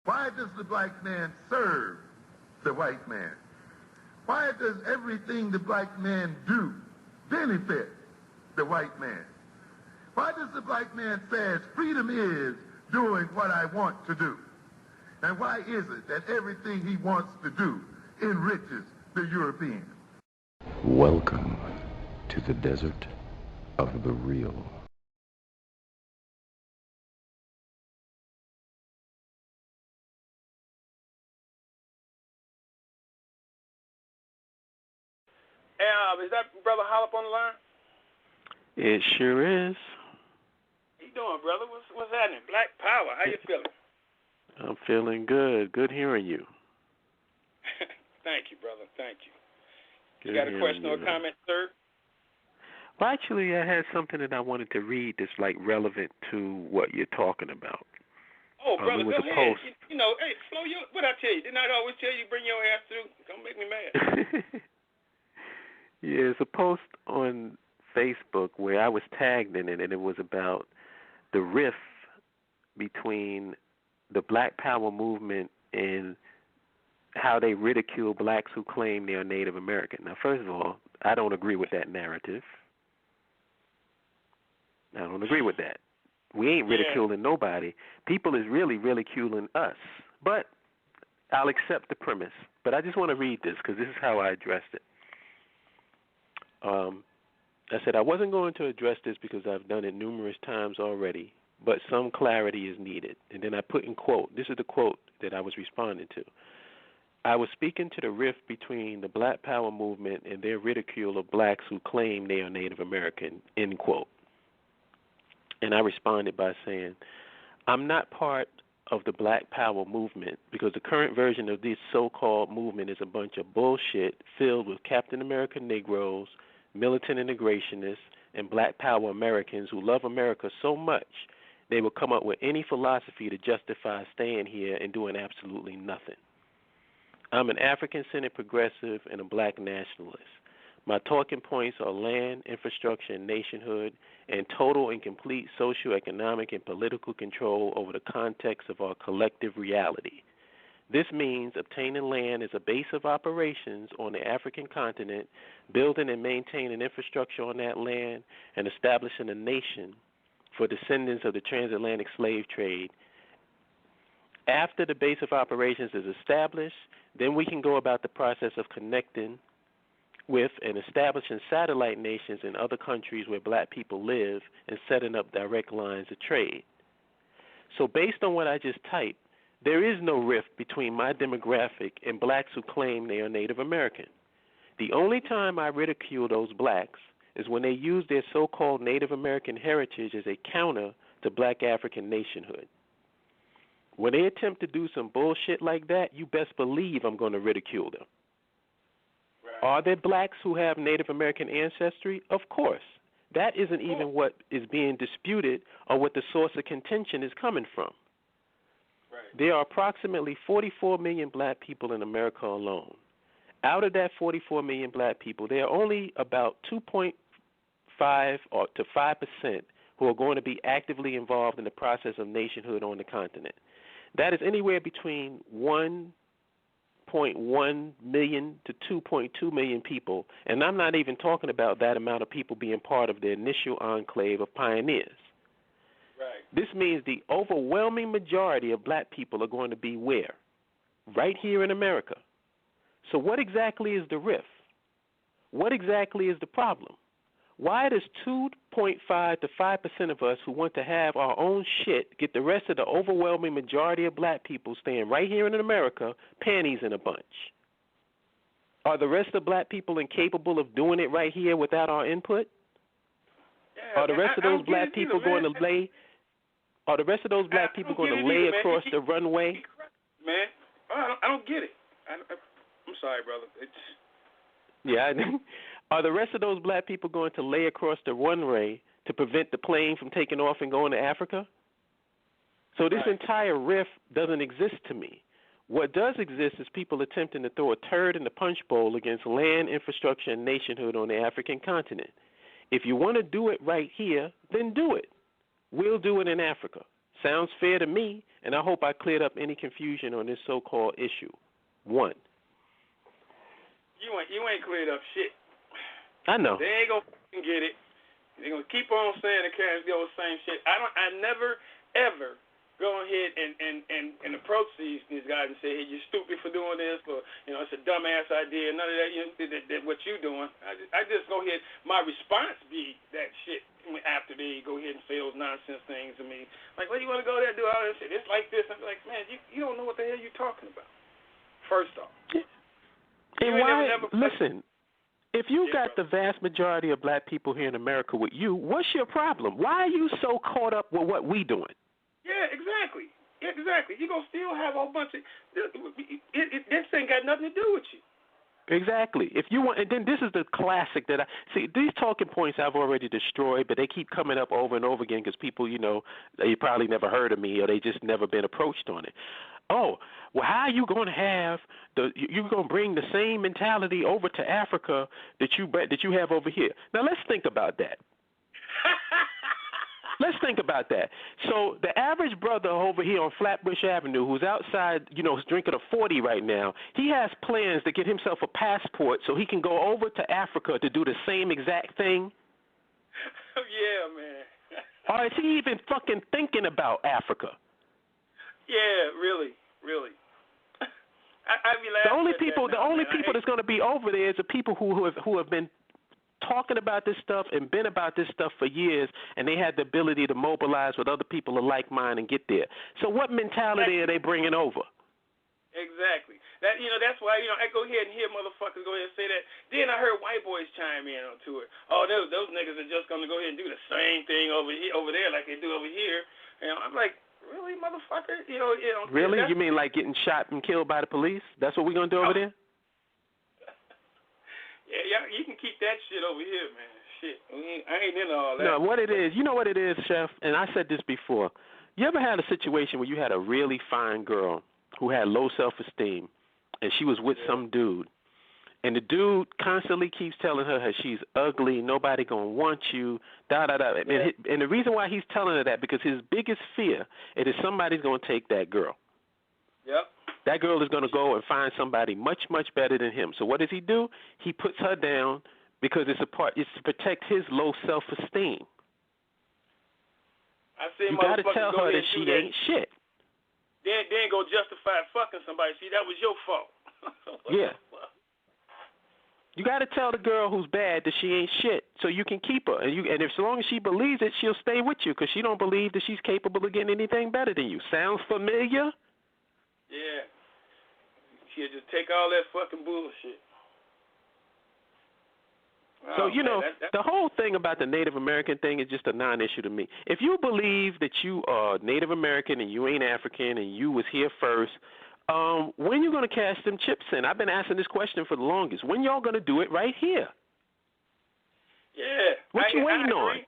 Why does the black man serve the white man? Why does everything the black man do benefit the white man? Why does the black man say freedom is doing what I want to do? And why is it that everything he wants to do enriches the European? Welcome to the desert of the real. Is that Brother Holip on the line? It sure is. How you doing, brother? What's happening? Black Power. How you feeling? I'm feeling good. Good hearing you. Thank you, brother. Thank you. Good you got a question or a comment, sir? Well, actually, I had something that I wanted to read that's relevant to what you're talking about. Oh, brother, go ahead. Post. You know, hey, slow your. What I tell you? Didn't I always tell you bring your ass through? Don't make me mad. Yeah, it's a post on Facebook where I was tagged in it, and it was about the rift between the Black Power movement and how they ridicule blacks who claim they are Native American. Now, first of all, I don't agree with that narrative. I don't agree with that. We ain't ridiculing nobody. People is really ridiculing us. But I'll accept the premise. But I just want to read this because this is how I addressed it. I said I wasn't going to address this because I've done it numerous times already, but some clarity is needed. And then I put in quote, this is the quote that I was responding to. I was speaking to the rift between the Black Power movement and their ridicule of blacks who claim they are Native American, end quote. And I responded by saying, I'm not part of the Black Power movement because the current version of this so-called movement is a bunch of bullshit filled with Captain America Negroes, militant integrationists, and Black Power Americans who love America so much they will come up with any philosophy to justify staying here and doing absolutely nothing. I'm an African-centered progressive and a black nationalist. My talking points are land, infrastructure, and nationhood, and total and complete socioeconomic and political control over the context of our collective reality. This means obtaining land as a base of operations on the African continent, building and maintaining infrastructure on that land, and establishing a nation for descendants of the transatlantic slave trade. After the base of operations is established, then we can go about the process of connecting with and establishing satellite nations in other countries where black people live and setting up direct lines of trade. So based on what I just typed, there is no rift between my demographic and blacks who claim they are Native American. The only time I ridicule those blacks is when they use their so-called Native American heritage as a counter to black African nationhood. When they attempt to do some bullshit like that, you best believe I'm going to ridicule them. Right. Are there blacks who have Native American ancestry? Of course. That isn't even what is being disputed or what the source of contention is coming from. Right. There are approximately 44 million black people in America alone. Out of that 44 million black people, there are only about 2.5 or to 5% who are going to be actively involved in the process of nationhood on the continent. That is anywhere between 1.1 million to 2.2 million people, and I'm not even talking about that amount of people being part of the initial enclave of pioneers. Right. This means the overwhelming majority of black people are going to be where? Right here in America. So what exactly is the rift? What exactly is the problem? Why does 2.5 to 5% of us who want to have our own shit get the rest of the overwhelming majority of black people staying right here in America panties in a bunch? Are the rest of black people incapable of doing it right here without our input? Yeah, are the rest of those black people going to lay? Are the rest of those black people going to lay across the runway? Man, I don't get it. I'm sorry, brother. Are the rest of those black people going to lay across the runway to prevent the plane from taking off and going to Africa? So this entire rift doesn't exist to me. What does exist is people attempting to throw a turd in the punch bowl against land, infrastructure, and nationhood on the African continent. If you want to do it right here, then do it. We'll do it in Africa. Sounds fair to me, and I hope I cleared up any confusion on this so-called issue. 1. You ain't cleared up shit. I know. They ain't gonna get it. They're gonna keep on saying the same shit. I never ever go ahead and approach these guys and say, hey, you're stupid for doing this, or it's a dumbass idea. None of that. What you doing? I just go ahead. My response be that shit after they go ahead and say those nonsense things to me. Like, well, you want to go there and do all this shit? It's like this. I'm like, man, you don't know what the hell you're talking about. First off. And why? Listen. If you got the vast majority of black people here in America with you, what's your problem? Why are you so caught up with what we doing? Yeah, exactly. You're going to still have a whole bunch of... This ain't got nothing to do with you. Exactly. If you want, and then this is the classic that I see. These talking points I've already destroyed, but they keep coming up over and over again because people, they probably never heard of me or they just never been approached on it. Oh, well, how are you going to have you're going to bring the same mentality over to Africa that you have over here? Now let's think about that. Let's think about that. So the average brother over here on Flatbush Avenue who's outside, drinking a 40 right now, he has plans to get himself a passport so he can go over to Africa to do the same exact thing. Yeah, man. Or is he even fucking thinking about Africa? Yeah, really. I be laughing. The only people that's going to be over there is the people who have been talking about this stuff and been about this stuff for years, and they had the ability to mobilize with other people of like mind and get there. So what mentality are they bringing over? Exactly. That's why I go ahead and hear motherfuckers go ahead and say that. Then I heard white boys chime in onto it. Oh, those niggas are just gonna go ahead and do the same thing over there like they do over here. I'm like, really, motherfucker? Really? You mean like getting shot and killed by the police? That's what we're gonna do over there? Yeah, you can keep that shit over here, man. Shit, I ain't into all that. No, what it is, you know what it is, Chef? And I said this before. You ever had a situation where you had a really fine girl who had low self-esteem, and she was with some dude, and the dude constantly keeps telling her she's ugly, nobody gonna want you, da-da-da. Yeah. And the reason why he's telling her that, because his biggest fear is that somebody's gonna take that girl. Yep. That girl is going to go and find somebody much, much better than him. So what does he do? He puts her down because it's to protect his low self-esteem. You got to tell her that she ain't shit. Then go justify fucking somebody. See, that was your fault. Yeah. You got to tell the girl who's bad that she ain't shit so you can keep her. And as long as she believes it, she'll stay with you because she don't believe that she's capable of getting anything better than you. Sounds familiar? Yeah. She'll just take all that fucking bullshit. So, the whole thing about the Native American thing is just a non-issue to me. If you believe that you are Native American and you ain't African and you was here first, when you going to cash them chips in? I've been asking this question for the longest. When y'all going to do it right here? Yeah. What you waiting on?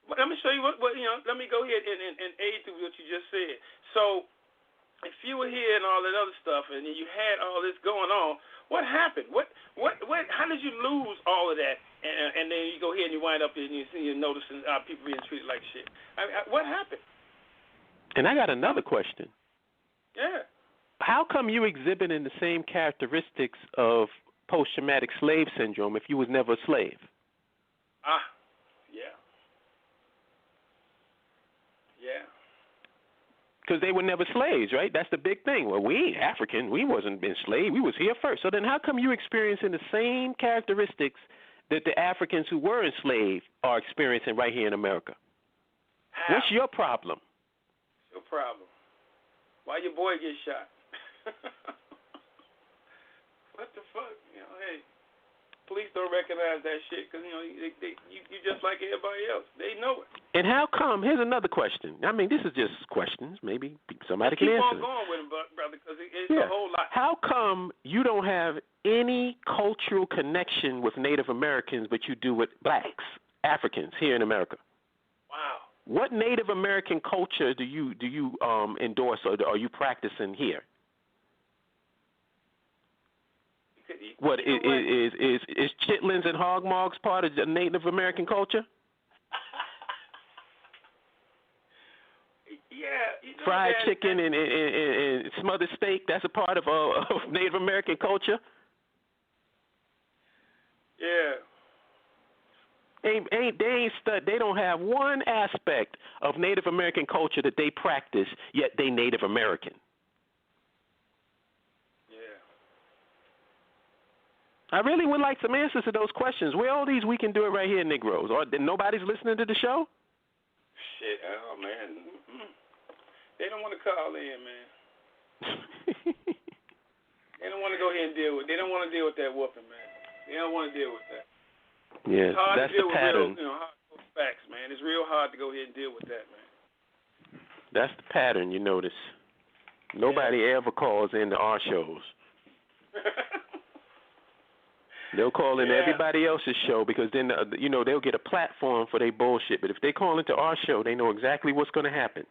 Well, let me show you what let me go ahead and aid to what you just said. So, if you were here and all that other stuff, and you had all this going on, what happened? How did you lose all of that? And then you go ahead and you wind up and you're noticing people being treated like shit. What happened? And I got another question. Yeah. How come you exhibiting the same characteristics of post-traumatic slave syndrome if you was never a slave? Yeah. Yeah. Because they were never slaves, right? That's the big thing. Well, we ain't African. We wasn't enslaved. We was here first. So then how come you experiencing the same characteristics that the Africans who were enslaved are experiencing right here in America? How? What's your problem? Your problem. Why your boy get shot? What the fuck? Hey, police don't recognize that shit because, you just like everybody else. They know it. And how come, here's another question. I mean, this is just questions. Maybe somebody can answer it. Keep on going with them, brother, because it's a whole lot. How come you don't have any cultural connection with Native Americans, but you do with blacks, Africans here in America? Wow. What Native American culture do you endorse or are you practicing here? What is chitlins and hog mogs part of the Native American culture? Fried chicken and smothered steak, that's a part of Native American culture? Yeah. They don't have one aspect of Native American culture that they practice, yet they Native American. Yeah. I really would like some answers to those questions. Where all these we can do it right here, Negroes? Or nobody's listening to the show? Shit, oh man. They don't want to call in, man. They don't want to go ahead and deal with. They don't want to deal with that whooping, man. They don't want to deal with that. Yeah, it's hard that's to deal the pattern. With real, hard facts, man. It's real hard to go ahead and deal with that, man. That's the pattern, you notice. Nobody ever calls into our shows. They'll call in everybody else's show because then, they'll get a platform for their bullshit. But if they call into our show, they know exactly what's going to happen.